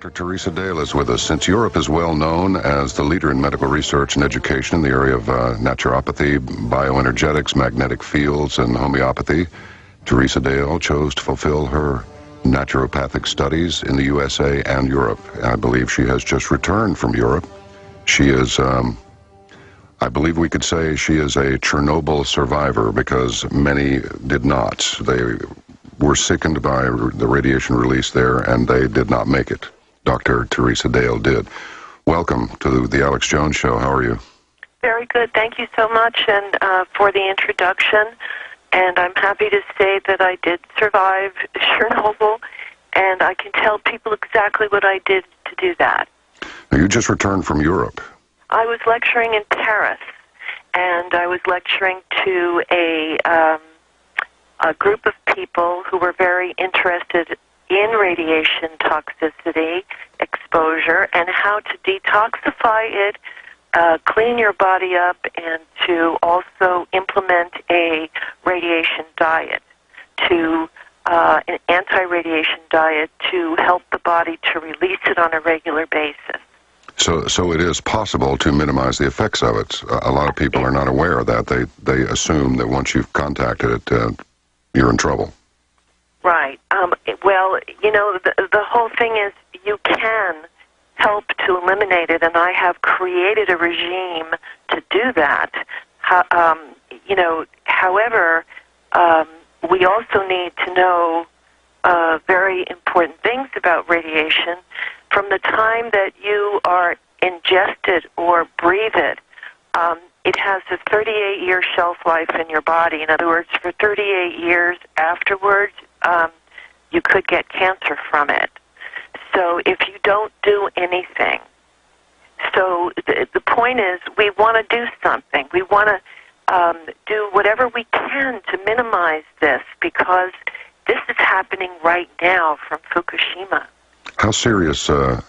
Dr. Theresa Dale is with us. Since Europe is well known as the leader in medical research and education in the area of naturopathy, bioenergetics, magnetic fields, and homeopathy, Theresa Dale chose to fulfill her naturopathic studies in the USA and Europe. I believe she has just returned from Europe. She is, I believe we could say she is a Chernobyl survivor because many did not. They were sickened by the radiation release there, and they did not make it. Dr. Theresa Dale did. Welcome to the Alex Jones Show. How are you? Very good. Thank you so much and for the introduction. And I'm happy to say that I did survive Chernobyl, and I can tell people exactly what I did to do that. Now, you just returned from Europe. I was lecturing in Paris, and I was lecturing to a group of people who were very interested in radiation toxicity, exposure, and how to detoxify it, clean your body up, and to also implement a radiation diet, an anti-radiation diet to help the body to release it on a regular basis. So it is possible to minimize the effects of it. A lot of people are not aware of that. They assume that once you've contacted it, you're in trouble. Right. Well, you know, the whole thing is you can help to eliminate it, and I have created a regime to do that. However, we also need to know very important things about radiation. From the time that you are ingested or breathe it, it has a 38-year shelf life in your body. In other words, for 38 years afterwards, you could get cancer from it. So if you don't do anything, so the point is we want to do something. We want to do whatever we can to minimize this, because this is happening right now from Fukushima. How serious do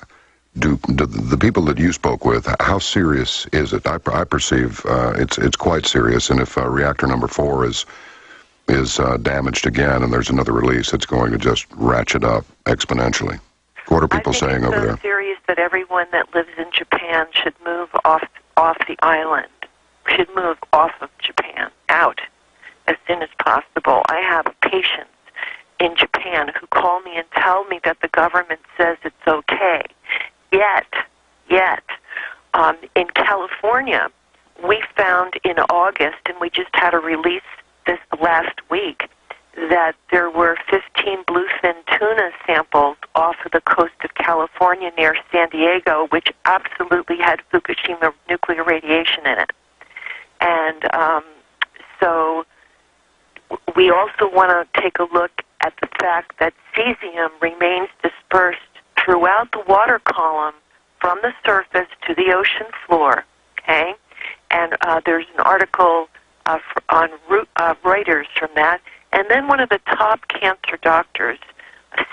the people that you spoke with, how serious is it? I perceive it's quite serious, and if reactor number 4 is damaged again and there's another release, it's going to just ratchet up exponentially. What are people saying over there? I think it's so serious that everyone that lives in Japan should move off the island, should move off of Japan, out, as soon as possible. I have patients in Japan who call me and tell me that the government says it's okay. Yet, in California, we found in August, and we just had a release this last week, that there were 15 bluefin tuna samples off of the coast of California near San Diego, which absolutely had Fukushima nuclear radiation in it. And so we also want to take a look at the fact that cesium remains dispersed throughout the water column from the surface to the ocean floor, okay? And there's an article on Reuters from that. And then one of the top cancer doctors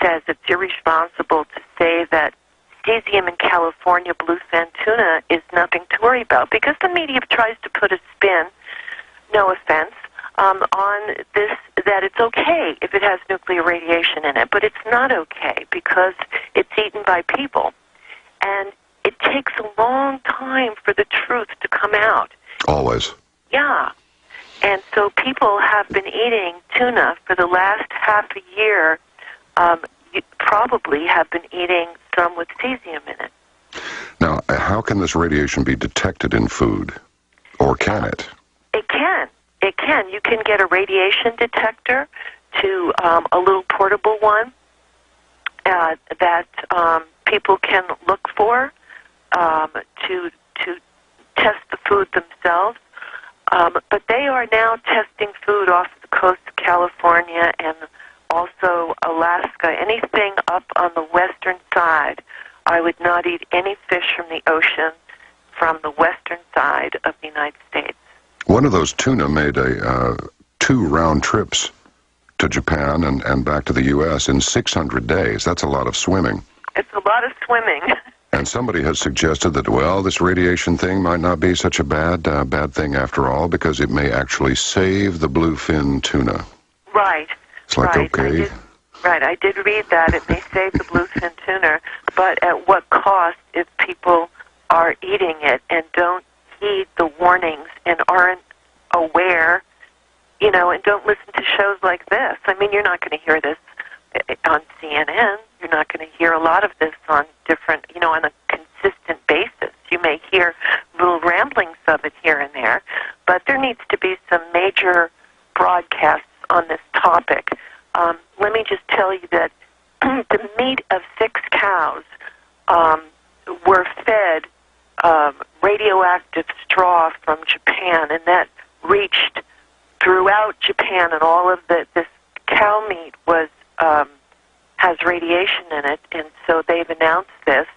says it's irresponsible to say that cesium in California bluefin tuna is nothing to worry about, because the media tries to put a spin, no offense, on this, that it's okay if it has nuclear radiation in it, but it's not okay because it's eaten by people. And it takes a long time for the truth to come out. Always. Yeah. And so people have been eating tuna for the last half a year, probably have been eating some with cesium in it. Now, how can this radiation be detected in food? Or can it? It can. It can. You can get a radiation detector, to a little portable one that people can look for to test the food themselves. But they are now testing food off the coast of California and also Alaska. Anything up on the western side, I would not eat any fish from the ocean from the western side of the United States. One of those tuna made 2 round trips to Japan and back to the U.S. in 600 days. That's a lot of swimming. It's a lot of swimming. And somebody has suggested that, well, this radiation thing might not be such a bad thing after all, because it may actually save the bluefin tuna. Right. It's like, right. okay. Right, I did read that. It may save the bluefin tuna, but at what cost if people are eating it and don't heed the warnings and aren't aware, you know, and don't listen to shows like this? I mean, you're not going to hear this on CNN. You're not going to hear a lot of this on different, you know, on a consistent basis. You may hear little ramblings of it here and there, but there needs to be some major broadcasts on this topic. Let me just tell you that the meat of 6 cows were fed radioactive straw from Japan, and that reached throughout Japan, and all of this cow meat was has radiation in it, and so they've announced this,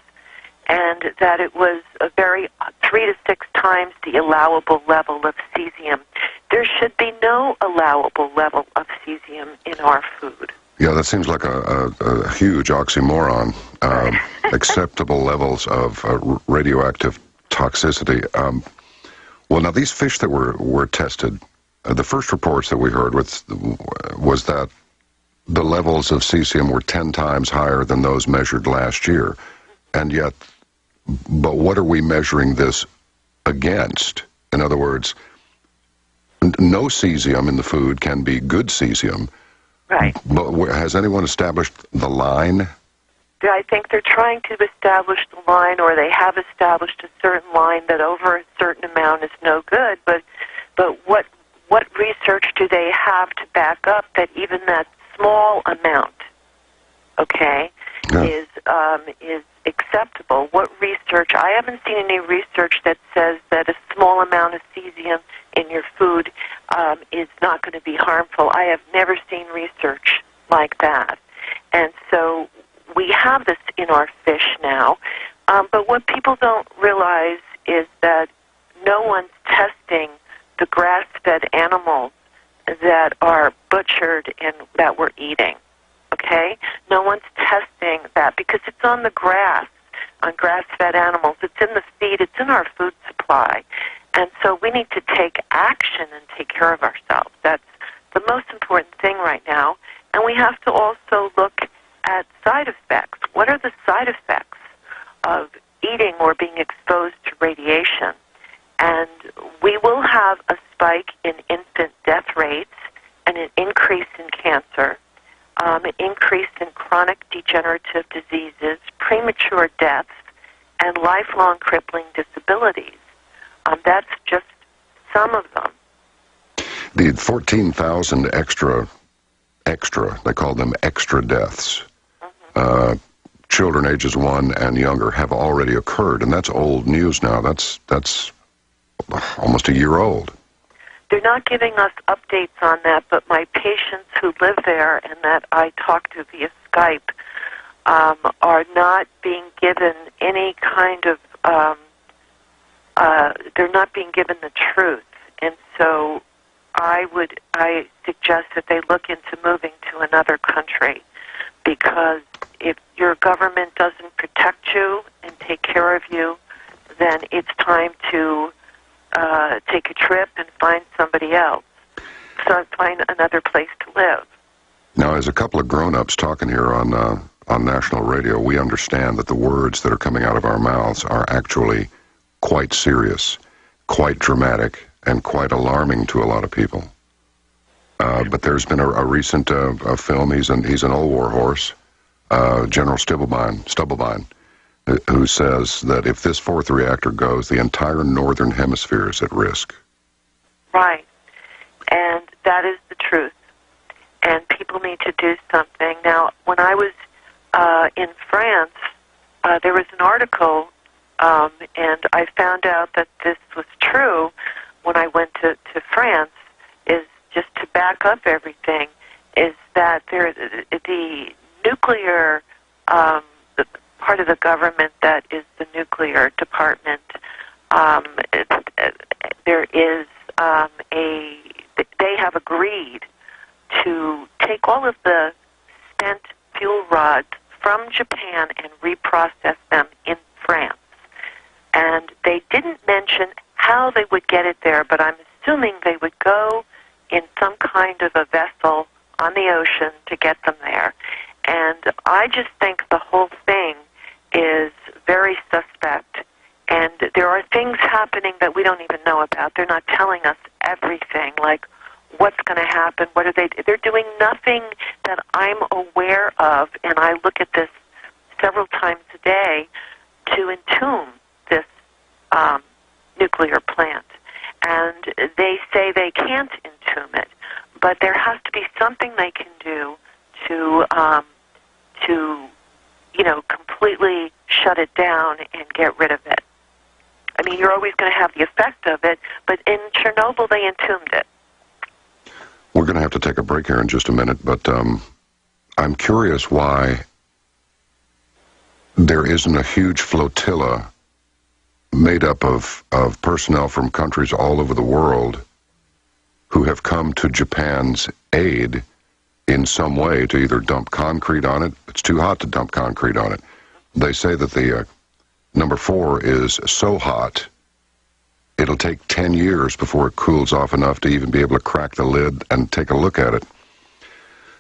and that it was a very 3 to 6 times the allowable level of cesium. There should be no allowable level of cesium in our food. Yeah, that seems like a huge oxymoron. Acceptable levels of radioactive toxicity. Well, now these fish that were tested, the first reports that we heard was that the levels of cesium were 10 times higher than those measured last year. And yet, but what are we measuring this against? In other words, no cesium in the food can be good cesium. Right. But has anyone established the line? I think they're trying to establish the line, or they have established a certain line that over a certain amount is no good. But what research do they have to back up that even that small amount, okay, is acceptable? What research? I haven't seen any research that says that a small amount of cesium in your food is not going to be harmful. I have never seen research like that. And so we have this in our fish now. But what people don't realize is that no one's testing the grass-fed animals that are butchered and that we're eating. Okay? No one's testing that because it's on the grass, on grass-fed animals. It's in the feed. It's in our food supply. And so we need to take action and take care of ourselves. That's the most important thing right now. And we have to also look at side effects. What are the side effects of eating or being exposed to radiation? And we will have a spike in infant death rates and an increase in cancer, an increase in chronic degenerative diseases, premature deaths, and lifelong crippling disabilities. That's just some of them. The 14,000 extra, they call them extra deaths, children ages 1 and younger have already occurred, and that's old news now. That's almost a year old. They're not giving us updates on that, but my patients who live there and that I talk to via Skype are not being given any kind of, they're not being given the truth. And so I suggest that they look into moving to another country, because if your government doesn't protect you and take care of you, then it's time to take a trip and find somebody else. So find another place to live. Now, as a couple of grown-ups talking here on national radio, we understand that the words that are coming out of our mouths are actually quite serious, quite dramatic, and quite alarming to a lot of people. But there's been a recent film. He's an old warhorse, General Stubblebine, who says that if this 4th reactor goes, the entire northern hemisphere is at risk. Right. And that is the truth. And people need to do something. Now, when I was in France, there was an article, and I found out that this was true when I went to France, is just to back up everything, is that the nuclear part of the government that is the nuclear department, there is they have agreed to take all of the spent fuel rods from Japan and reprocess them in France. And they didn't mention how they would get it there, but I'm assuming they would go in some kind of a vessel on the ocean to get them there. And I just think the whole thing is very suspect. And there are things happening that we don't even know about. They're not telling us everything, like what's going to happen, what are they... They're doing nothing that I'm aware of, and I look at this several times a day to entomb this nuclear plant. And they say they can't entomb it, but there has to be something they can do to completely shut it down and get rid of it. I mean, you're always going to have the effect of it, but in Chernobyl they entombed it. We're going to have to take a break here in just a minute, but I'm curious why there isn't a huge flotilla made up of personnel from countries all over the world who have come to Japan's aid in some way to either dump concrete on it. It's too hot to dump concrete on it. They say that the number 4 is so hot, it'll take 10 years before it cools off enough to even be able to crack the lid and take a look at it.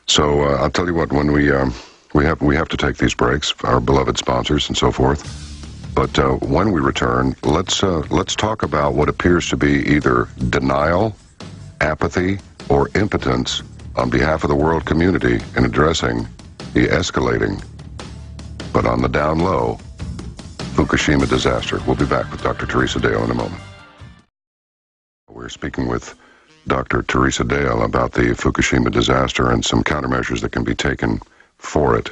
So I'll tell you what, when we have to take these breaks, our beloved sponsors and so forth. But when we return, let's talk about what appears to be either denial, apathy, or impotence on behalf of the world community in addressing the escalating, but on the down low, Fukushima disaster. We'll be back with Dr. Theresa Dale in a moment. We're speaking with Dr. Theresa Dale about the Fukushima disaster and some countermeasures that can be taken for it.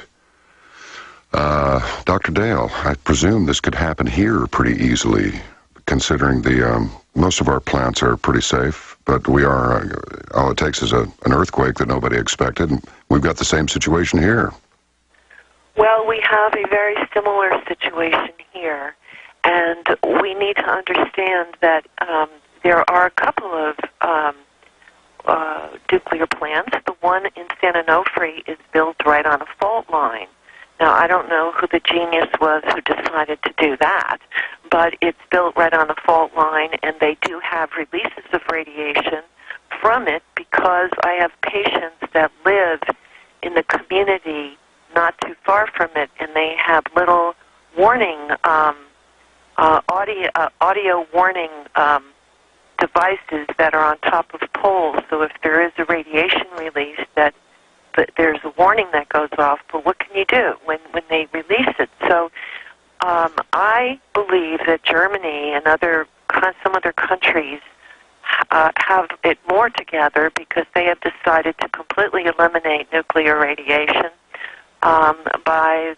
Dr. Dale, I presume this could happen here pretty easily, considering the most of our plants are pretty safe, but we are, all it takes is an earthquake that nobody expected, and we've got the same situation here. Well, we have a very similar situation here, and we need to understand that there are a couple of nuclear plants. The one in San Onofre is built right on a fault line. Now, I don't know who the genius was who decided to do that, but it's built right on a fault line, and they do have releases of radiation from it because I have patients that live in the community not too far from it, and they have little warning, audio warning devices that are on top of poles. So if there is a radiation release, that there's a warning that goes off. But what can you do when they release it? So I believe that Germany and some other countries have it more together because they have decided to completely eliminate nuclear radiation by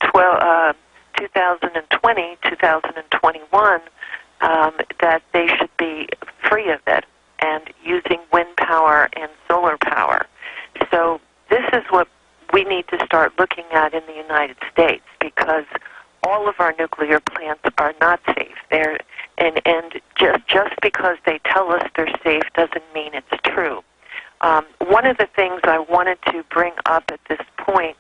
2020, 2021, that they should be free of it and using wind power and solar power. So this is what we need to start looking at in the United States, because all of our nuclear plants are not safe. And just because they tell us they're safe doesn't mean it's true. One of the things I wanted to bring up at this point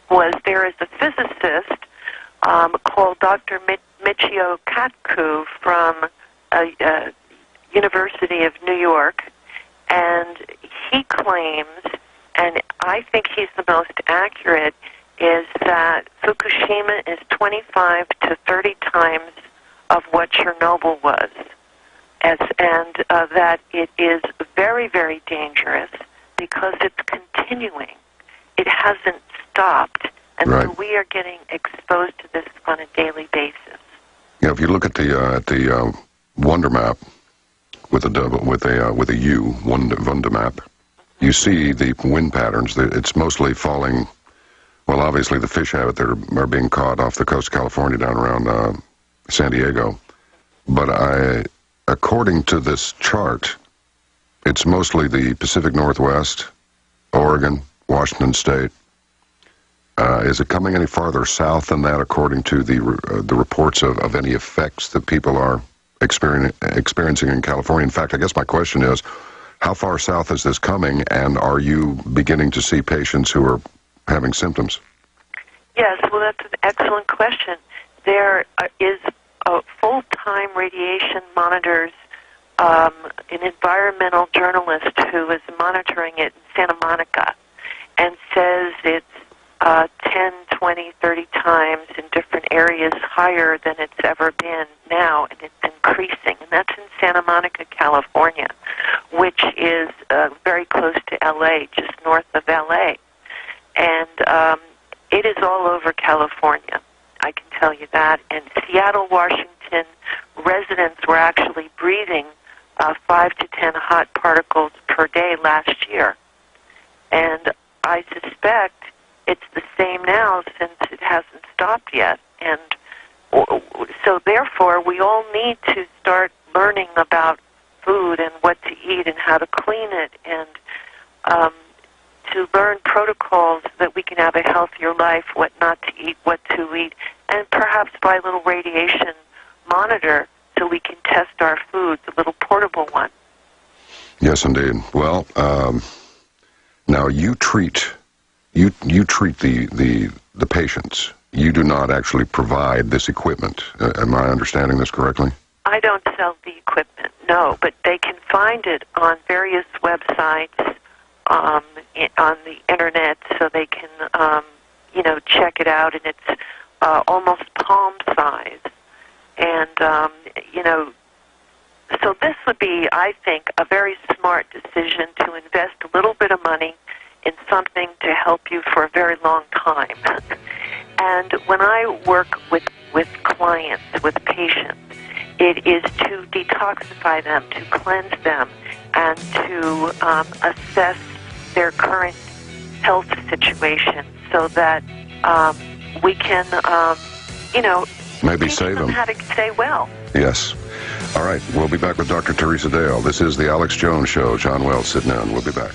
was there is a physicist called Dr. Michio Kaku from University of New York, and he claims, and I think he's the most accurate, is that Fukushima is 25 to 30 times of what Chernobyl was, and that it is very, very dangerous because it's continuing. It hasn't stopped, and right. So we are getting exposed to this on a daily basis. Yeah, if you look at the Wonder Map with a U, Wonder Map, you see the wind patterns. It's mostly falling. Well, obviously the fish habit that are being caught off the coast of California down around San Diego. But according to this chart, it's mostly the Pacific Northwest, Oregon, Washington State. Is it coming any farther south than that, according to the reports of any effects that people are experiencing in California? In fact, I guess my question is, how far south is this coming, and are you beginning to see patients who are having symptoms? Yes, well, that's an excellent question. There is full-time radiation monitors an environmental journalist who is monitoring it in Santa Monica and says it's 10, 20, 30 times in different areas higher than it's ever been now, and it's increasing. And that's in Santa Monica, California, which is very close to L.A., just north of L.A. And it is all over California, I can tell you that. And Seattle, Washington residents were actually breathing 5 to 10 hot particles per day last year. And I suspect it's the same now since it hasn't stopped yet. And so therefore, we all need to start learning about food and what to eat and how to clean it, and to learn protocols that we can have a healthier life, what not to eat, what to eat, and perhaps buy a little radiation monitor so we can test our foods, a little portable one. Yes, indeed. Well, now you treat the patients. You do not actually provide this equipment. Am I understanding this correctly? I don't sell the equipment, no, but they can find it on various websites on the internet, so they can check it out, and it's almost palm size. And so this would be, I think, a very smart decision to invest a little bit of money in something to help you for a very long time. And when I work with clients, with patients, it is to detoxify them, to cleanse them, and to assess their current health situation so that we can, maybe teach save them how to stay well. Yes. All right, we'll be back with Dr. Theresa Dale. This is the Alex Jones Show. John Wells sitting in. We'll be back.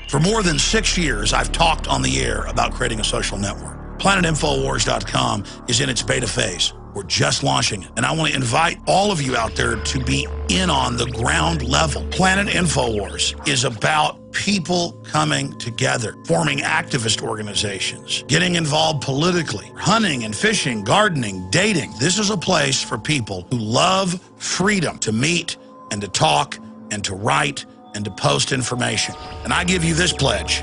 For more than 6 years, I've talked on the air about creating a social network. PlanetInfowars.com is in its beta phase. We're just launching it, and I want to invite all of you out there to be in on the ground level. Planet Infowars is about people coming together, forming activist organizations, getting involved politically, hunting and fishing, gardening, dating. This is a place for people who love freedom to meet and to talk and to write and to post information. And I give you this pledge.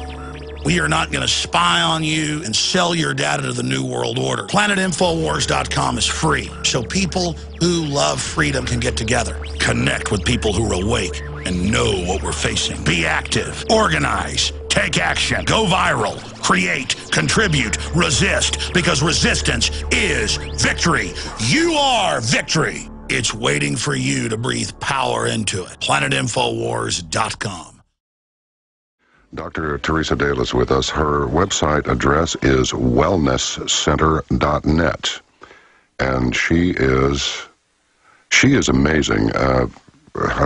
We are not going to spy on you and sell your data to the New World Order. PlanetInfowars.com is free, so people who love freedom can get together, connect with people who are awake and know what we're facing. Be active, organize, take action, go viral, create, contribute, resist, because resistance is victory. You are victory. It's waiting for you to breathe power into it. PlanetInfowars.com. Dr. Theresa Dale is with us. Her website address is wellnesscenter.net, and she is amazing. I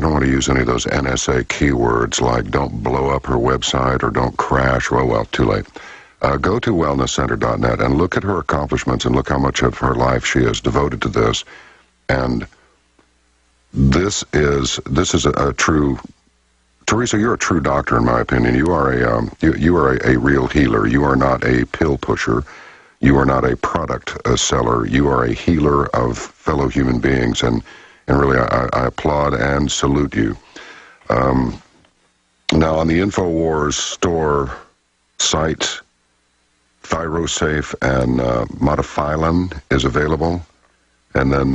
don't want to use any of those NSA keywords like don't blow up her website or don't crash. Well, too late. Go to wellnesscenter.net and look at her accomplishments and look how much of her life she has devoted to this. And this is a true. Theresa, you're a true doctor, in my opinion. You are a real healer. You are not a pill pusher. You are not a product seller. You are a healer of fellow human beings, and really, I applaud and salute you. Now, on the Infowars store site, Thyrosafe and Modifilin is available, and then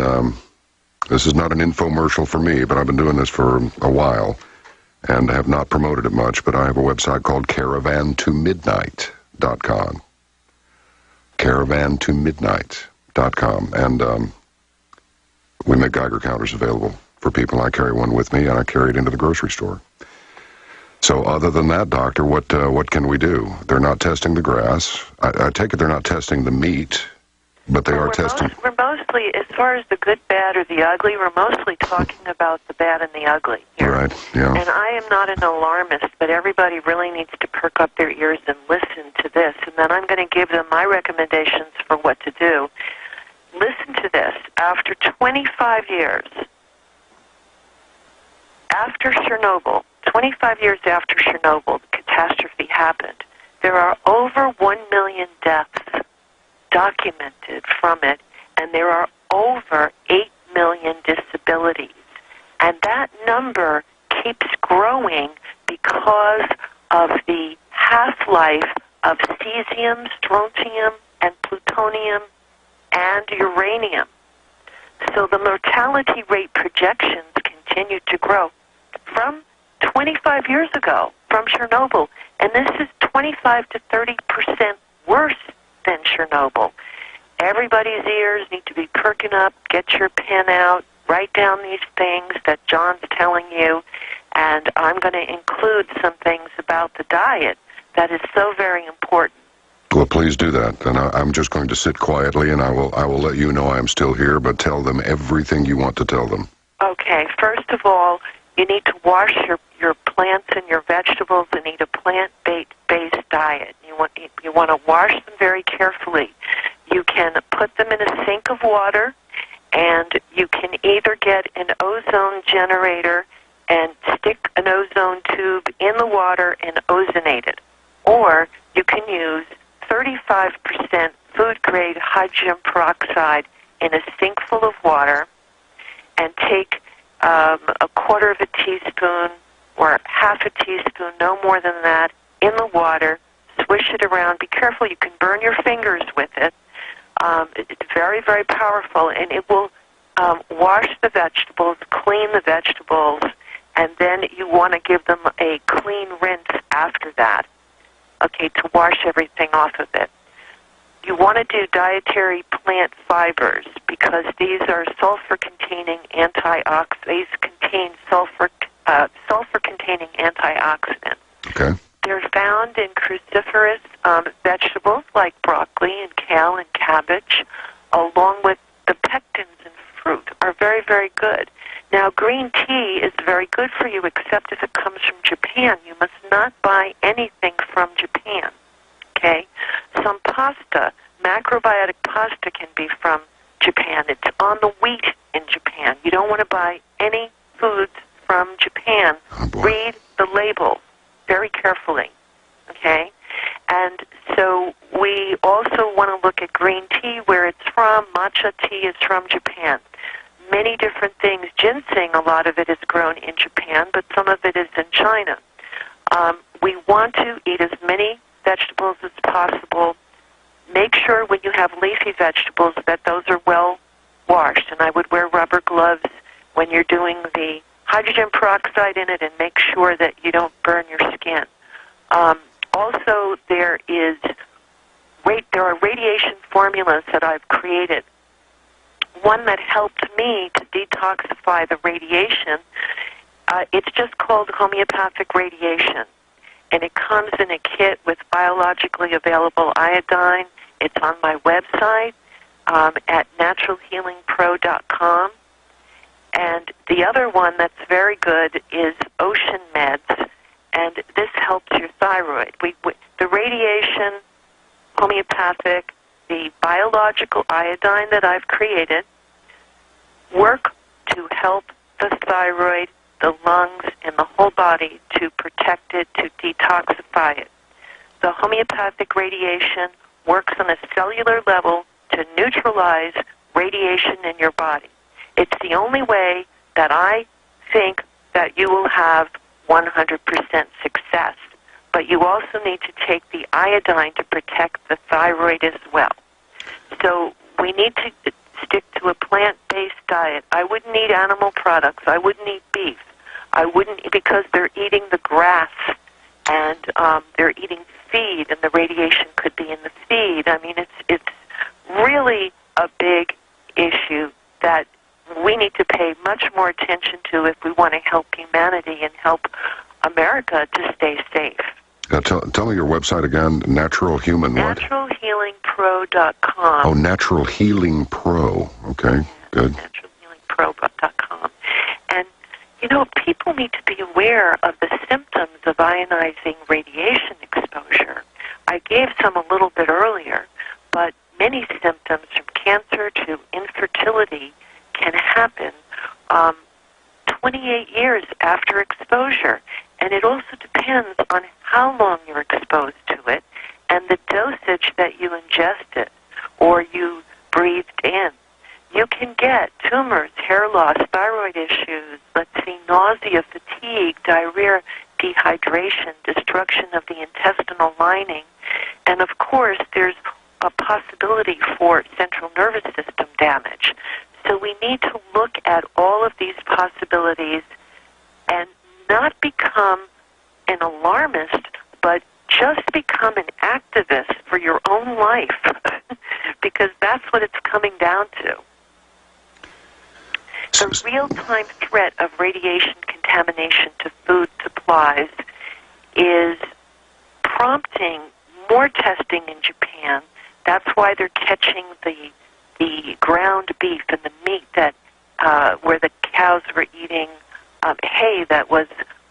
this is not an infomercial for me, but I've been doing this for a while and have not promoted it much, but I have a website called caravantomidnight.com. Caravantomidnight.com. And we make Geiger counters available for people. I carry one with me, and I carry it into the grocery store. So other than that, doctor, what can we do? They're not testing the grass. I take it they're not testing the meat, but they are testing... We're mostly, as far as the good, bad, or the ugly, we're mostly talking about the bad and the ugly here. Right, yeah. And I am not an alarmist, but everybody really needs to perk up their ears and listen to this. And then I'm going to give them my recommendations for what to do. Listen to this. After 25 years, after Chernobyl, 25 years after Chernobyl, the catastrophe happened, there are over 1 million deaths documented from it, and there are over 8 million disabilities. And that number keeps growing because of the half-life of cesium, strontium, and plutonium, and uranium. So the mortality rate projections continue to grow from 25 years ago, from Chernobyl, and this is 25 to 30% worse than Chernobyl. Everybody's ears need to be perking up. Get your pen out. Write down these things that John's telling you, and I'm going to include some things about the diet that is so very important. Well, please do that. And I'm just going to sit quietly, and I will let you know I'm still here, but tell them everything you want to tell them. Okay, first of all, you need to wash your plants and your vegetables and eat a plant-based diet. You want to wash them very carefully. You can put them in a sink of water, and you can either get an ozone generator and stick an ozone tube in the water and ozonate it. Or you can use 35% food-grade hydrogen peroxide in a sink full of water and take a quarter of a teaspoon or half a teaspoon, no more than that, in the water, swish it around. Be careful, you can burn your fingers with it. It's very, very powerful, and it will wash the vegetables, clean the vegetables, and then you want to give them a clean rinse after that, okay, to wash everything off of it. You want to do dietary plant fibers because these are sulfur-containing antioxidants. These contain sulfur-containing antioxidants. Okay. They're found in cruciferous vegetables like broccoli and kale and cabbage, along with the pectins in fruit are very, very good. Now, green tea is very good for you, except if it comes from Japan. You must not buy anything from Japan, okay? Some pasta, macrobiotic pasta, can be from Japan. It's on the wheat in Japan. You don't want to buy any foods from Japan. Oh, boy. Read the label very carefully, okay? And so we also want to look at green tea, where it's from. Matcha tea is from Japan. Many different things. Ginseng, a lot of it is grown in Japan, but some of it is in China. We want to eat as many vegetables as possible. Make sure when you have leafy vegetables that those are well washed, and I would wear rubber gloves when you're doing the hydrogen peroxide in it, and make sure that you don't burn your skin. Also, there are radiation formulas that I've created. One that helped me to detoxify the radiation, it's just called homeopathic radiation. And it comes in a kit with biologically available iodine. It's on my website at naturalhealingpro.com. And the other one that's very good is Ocean Meds, and this helps your thyroid. The radiation, homeopathic, the biological iodine that I've created work to help the thyroid, the lungs, and the whole body to protect it, to detoxify it. The homeopathic radiation works on a cellular level to neutralize radiation in your body. It's the only way that I think that you will have 100% success. But you also need to take the iodine to protect the thyroid as well. So we need to stick to a plant-based diet. I wouldn't eat animal products. I wouldn't eat beef. I wouldn't, because they're eating the grass, and they're eating feed, and the radiation could be in the feed. I mean, it's really a big issue that we need to pay much more attention to if we want to help humanity and help America to stay safe. Tell me your website again. Natural Human what? Naturalhealingpro.com. Oh, Natural Healing Pro. Okay, good. Naturalhealingpro.com. And, you know, people need to be aware of the symptoms of ionizing radiation exposure. I gave some a little bit earlier, but many symptoms from cancer to infertility can happen 28 years after exposure. And it also depends on how long you're exposed to it and the dosage that you ingested or you breathed in. you can get tumors, hair loss, thyroid issues, nausea, fatigue, diarrhea, dehydration, destruction of the intestinal lining, and of course there's a possibility for central nervous system damage. So we need to look at all of these possibilities and not become an alarmist, but just become an activist for your own life, because that's what it's coming down to. The real-time threat of radiation contamination to food supplies is prompting more testing in Japan. That's why they're catching the ground beef and the meat that where the cows were eating hay that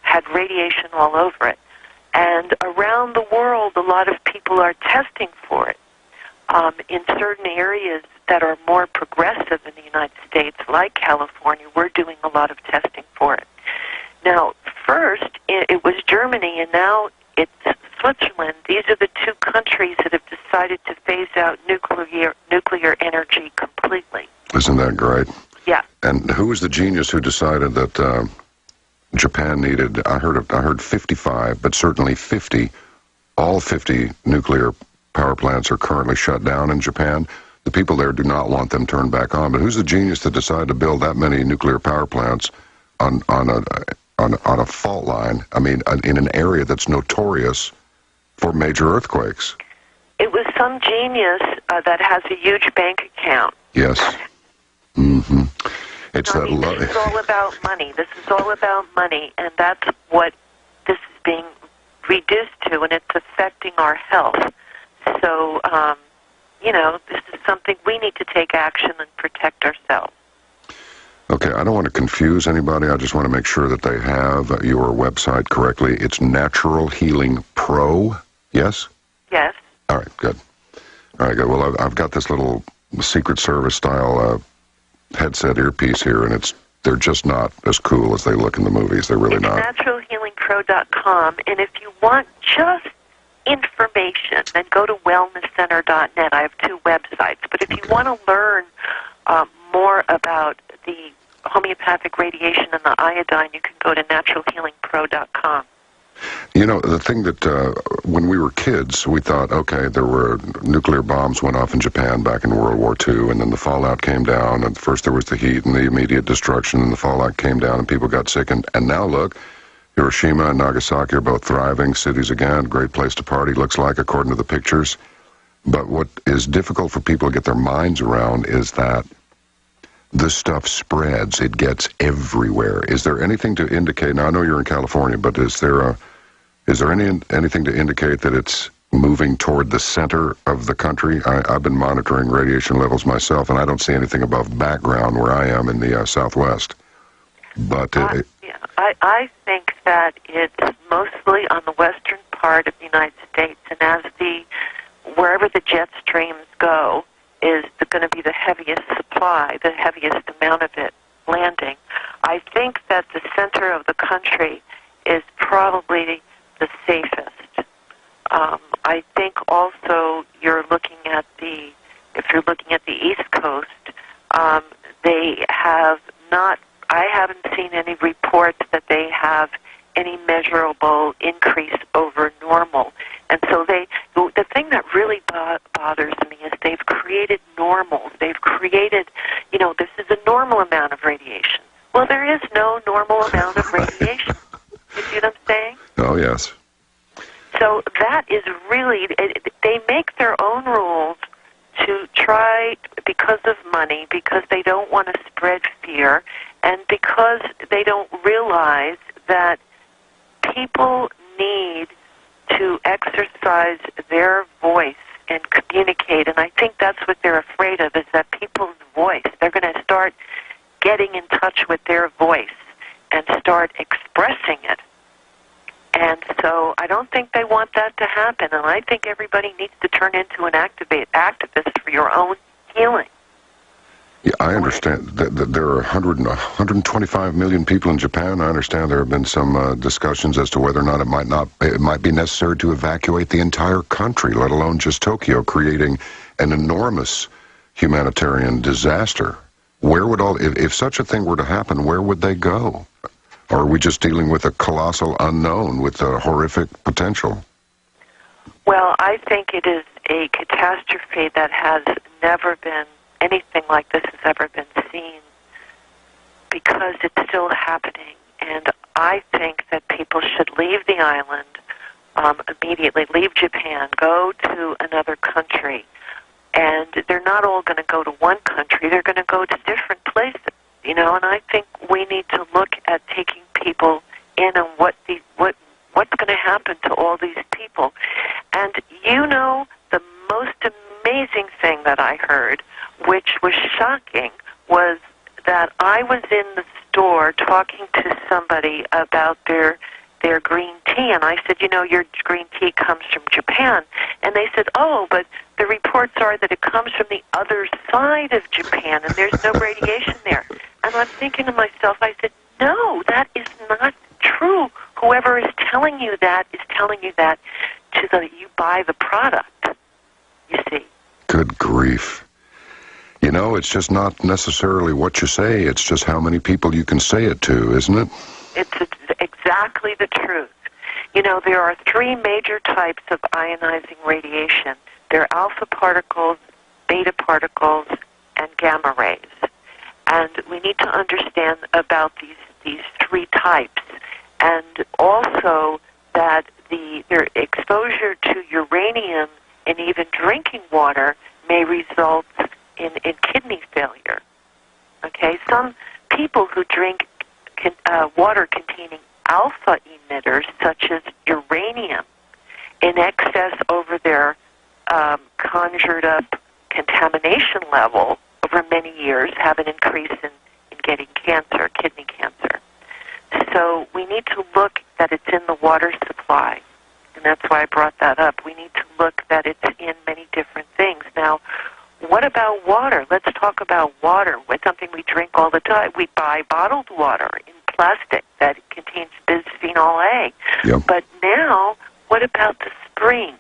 had radiation all over it. And around the world, a lot of people are testing for it. In certain areas that are more progressive in the United States, like California, we're doing a lot of testing for it. Now, first, it was Germany, and now it's Switzerland. These are the two countries that have decided to phase out nuclear energy completely. Isn't that great? Yeah. And who was the genius who decided that Japan needed, I heard 55, but certainly 50, all 50 nuclear power plants are currently shut down in Japan. The people there do not want them turned back on. But who's the genius that decided to build that many nuclear power plants on a fault line? I mean, in an area that's notorious for major earthquakes. It was some genius that has a huge bank account. Yes. Mm-hmm. This is all about money. This is all about money, and that's what this is being reduced to, and it's affecting our health. So, this is something we need to take action and protect ourselves. Okay, I don't want to confuse anybody. I just want to make sure that they have your website correctly. It's Natural Healing Pro, yes? Yes. All right, good. All right, good. Well, I've got this little Secret Service-style headset earpiece here, and they're just not as cool as they look in the movies. They're really not. It's naturalhealingpro.com, and if you want just information, then go to wellnesscenter.net. I have two websites. But if you want to learn more about the homeopathic radiation and the iodine, you can go to naturalhealingpro.com. You know, the thing that when we were kids, we thought, okay, there were nuclear bombs went off in Japan back in World War II, and then the fallout came down, and first there was the heat and the immediate destruction, and the fallout came down, and people got sick, and now look, Hiroshima and Nagasaki are both thriving cities again, great place to party, looks like, according to the pictures. But what is difficult for people to get their minds around is that this stuff spreads. It gets everywhere. Is there anything to indicate, now I know you're in California, but is there anything to indicate that it's moving toward the center of the country? I've been monitoring radiation levels myself, and I don't see anything above background where I am in the Southwest. But I think that it's mostly on the western part of the United States, and as wherever the jet streams go is going to be the heaviest supply, the heaviest amount of it landing. I think that the center of the country is probably the safest. I think also if you're looking at the East Coast, they have not, I haven't seen any reports that they have any measurable increase over normal. And so the thing that really bothers me is they've created normals. They've created, this is a normal amount of radiation. Well, there is no normal amount of radiation. You see what I'm saying? Oh, yes. So that is really, they make their own rules to try, because of money, because they don't want to spread fear, and because they don't realize that people need to exercise their voice and communicate, and I think that's what they're afraid of, is that people's voice, they're going to start getting in touch with their voice and start expressing it. And so I don't think they want that to happen, and I think everybody needs to turn into an activist for your own healing. Yeah, I understand that there are 125 million people in Japan. I understand there have been some discussions as to whether or not it might be necessary to evacuate the entire country, let alone just Tokyo, creating an enormous humanitarian disaster. Where would if such a thing were to happen, where would they go? Or are we just dealing with a colossal unknown with a horrific potential? Well, I think it is a catastrophe that has never been, anything like this has ever been seen, because it's still happening. And I think that people should leave the island immediately, leave Japan, go to another country. And they're not all going to go to one country, they're going to go to different places, you know, and I think we need to look at taking people in on what's going to happen to all these people. And you know, the most amazing thing that I heard, which was shocking, was that I was in the store talking to somebody about their green tea, and I said, you know, your green tea comes from Japan. And they said, oh, but the reports are that it comes from the other side of Japan, and there's no radiation there. And I'm thinking to myself, I said, no, that is not true. Whoever is telling you that is telling you that so that you buy the product, you see. Good grief. You know, it's just not necessarily what you say, it's just how many people you can say it to, isn't it? It's exactly the truth. You know, there are three major types of ionizing radiation. There are alpha particles, beta particles, and gamma rays. And we need to understand about these three types. And also that their exposure to uranium in even drinking water may result in kidney failure. Okay, some people who drink water containing alpha emitters, such as uranium, in excess over their conjured up contamination level over many years, have an increase in getting cancer, kidney cancer. So we need to look that it's in the water supply, and that's why I brought that up. We need to look that it's in many different things. Now, what about water? Let's talk about water. It's something we drink all the time. We buy bottled water in plastic that contains bisphenol A. Yep. But now, what about the springs?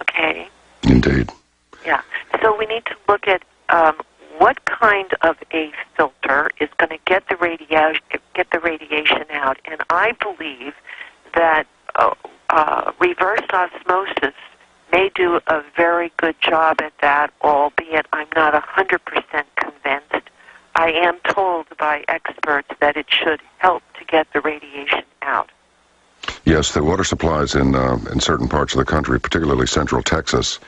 Okay? Indeed. Yeah. So we need to look at what kind of a filter is going to get the radiation out. And I believe that reverse osmosis may do a very good job at that, albeit I'm not 100% convinced. I am told by experts that it should help to get the radiation out. Yes, the water supplies in certain parts of the country, particularly central Texas,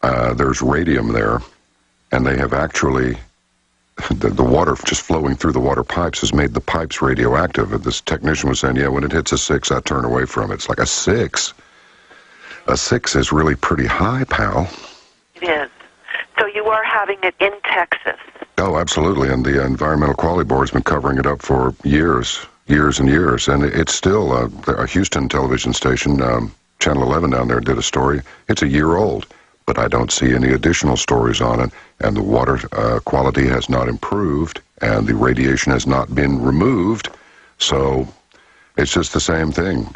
there's radium there, and they have actually, the water just flowing through the water pipes has made the pipes radioactive. And this technician was saying, yeah, when it hits a 6, I turn away from it. It's like a 6. A 6 is really pretty high, pal. It is. So you are having it in Texas. Oh, absolutely, and the Environmental Quality Board has been covering it up for years and years, and it's still a Houston television station, Channel 11 down there did a story. It's a year old, but I don't see any additional stories on it, and the water quality has not improved, and the radiation has not been removed, so it's just the same thing.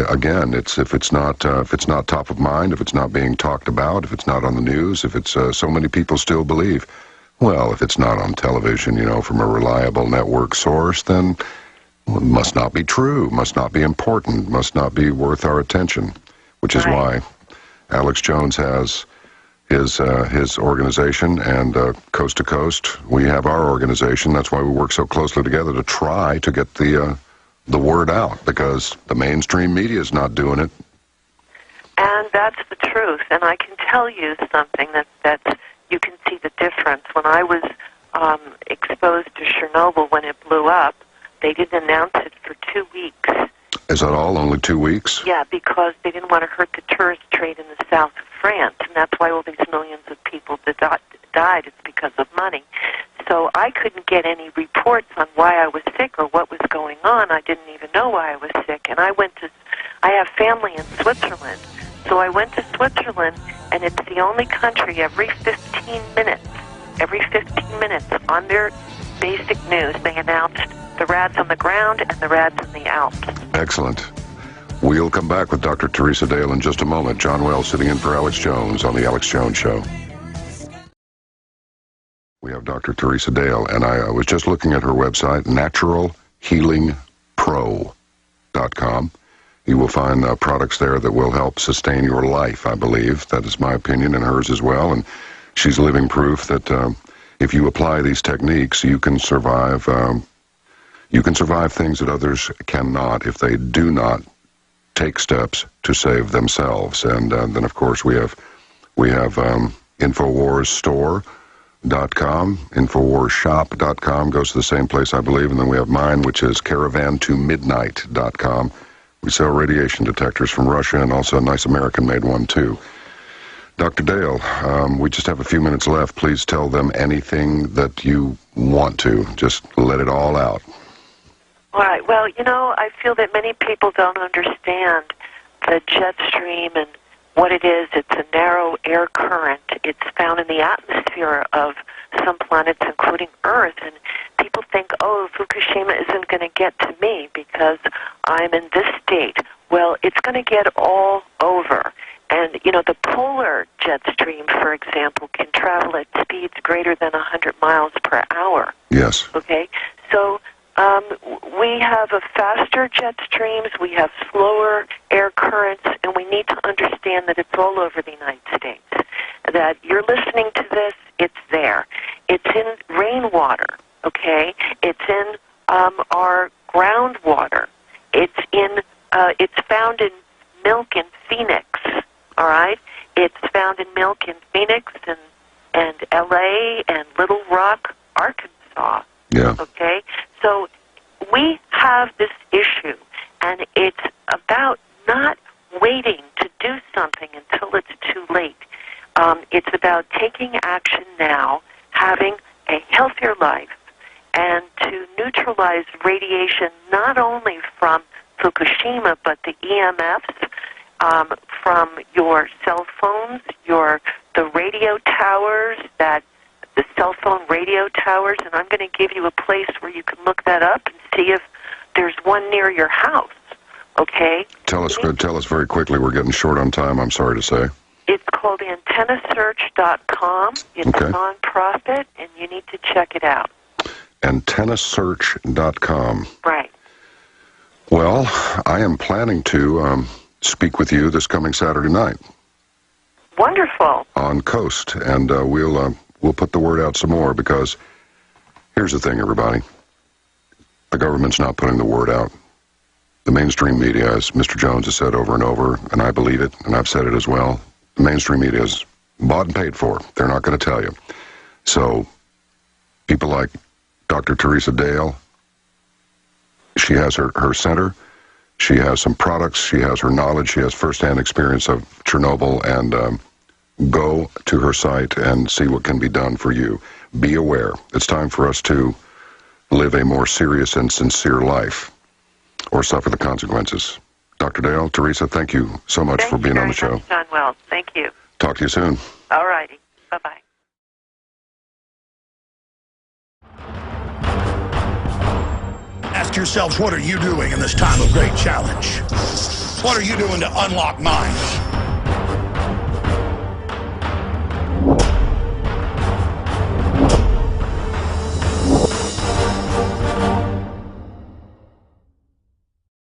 Again, if it's not top of mind, if it's not being talked about, if it's not on the news, if it's so many people still believe, well, if it's not on television, you know, from a reliable network source, then it must not be true, must not be important, must not be worth our attention, which is why Alex Jones has his organization, and Coast to Coast, we have our organization. That's why we work so closely together to try to get the word out, because the mainstream media is not doing it. And that's the truth. And I can tell you something that you can see the difference. When I was exposed to Chernobyl when it blew up, they didn't announce it for 2 weeks. Is that all? Only 2 weeks? Yeah, because they didn't want to hurt the tourist trade in the south of France, and that's why all these millions of people that died. It's because of money. So I couldn't get any reports on why I was sick or what was going on. I didn't even know why I was sick. And I have family in Switzerland. So I went to Switzerland, and it's the only country every 15 minutes on their basic news, they announced the rads on the ground and the rads in the Alps. Excellent. We'll come back with Dr. Theresa Dale in just a moment. John Wells sitting in for Alex Jones on The Alex Jones Show. We have Dr. Theresa Dale, and I was just looking at her website, naturalhealingpro.com. You will find products there that will help sustain your life, I believe. That is my opinion and hers as well. And she's living proof that if you apply these techniques, you can survive. You can survive things that others cannot if they do not take steps to save themselves. And then, of course, we have InfowarsStore.com, InfowarsShop.com goes to the same place, I believe. And then we have mine, which is CaravanToMidnight.com. We sell radiation detectors from Russia and also a nice American-made one, too. Dr. Dale, we just have a few minutes left. Please tell them anything that you want to. Just let it all out. All right. Well, I feel that many people don't understand the jet stream and what it is. It's a narrow air current. It's found in the atmosphere of some planets, including Earth. And people think, oh, Fukushima isn't going to get to me because I'm in this state. Well, it's going to get all over. And, the polar jet stream, for example, can travel at speeds greater than 100 miles per hour. Yes. Okay? So we have faster jet streams, we have slower air currents, and we need to understand that it's all over the United States. That you're listening to this, it's there. It's in rainwater, okay? It's in our groundwater. It's found in milk in Phoenix, all right? It's found in milk in Phoenix and L.A. and Little Rock, Arkansas. Yeah. Okay? So we have this issue, and it's about not waiting to do something until it's too late. It's about taking action now, having a healthier life, and to neutralize radiation not only from Fukushima, but the EMFs from your cell phones, the radio towers, the cell phone radio towers, and I'm going to give you a place where you can look that up and see if there's one near your house, okay? Tell us very quickly. We're getting short on time, I'm sorry to say. It's called antennasearch.com. It's okay. a nonprofit, and you need to check it out. Antennasearch.com. Right. Well, I am planning to speak with you this coming Saturday night. Wonderful. On Coast, and we'll put the word out some more, because here's the thing, everybody. The government's not putting the word out. The mainstream media, as Mr. Jones has said over and over, and I believe it, and I've said it as well, the mainstream media is bought and paid for. They're not going to tell you. So people like Dr. Theresa Dale, she has her center, she has some products, she has her knowledge, she has firsthand experience of Chernobyl, and go to her site and see what can be done for you. Be aware. It's time for us to live a more serious and sincere life, or suffer the consequences. Dr. Dale, Theresa, thank you so much for being on the show. Thank you very much, John Wells. Thank you. Talk to you soon. All righty. Bye-bye. Ask yourselves, what are you doing in this time of great challenge? What are you doing to unlock minds?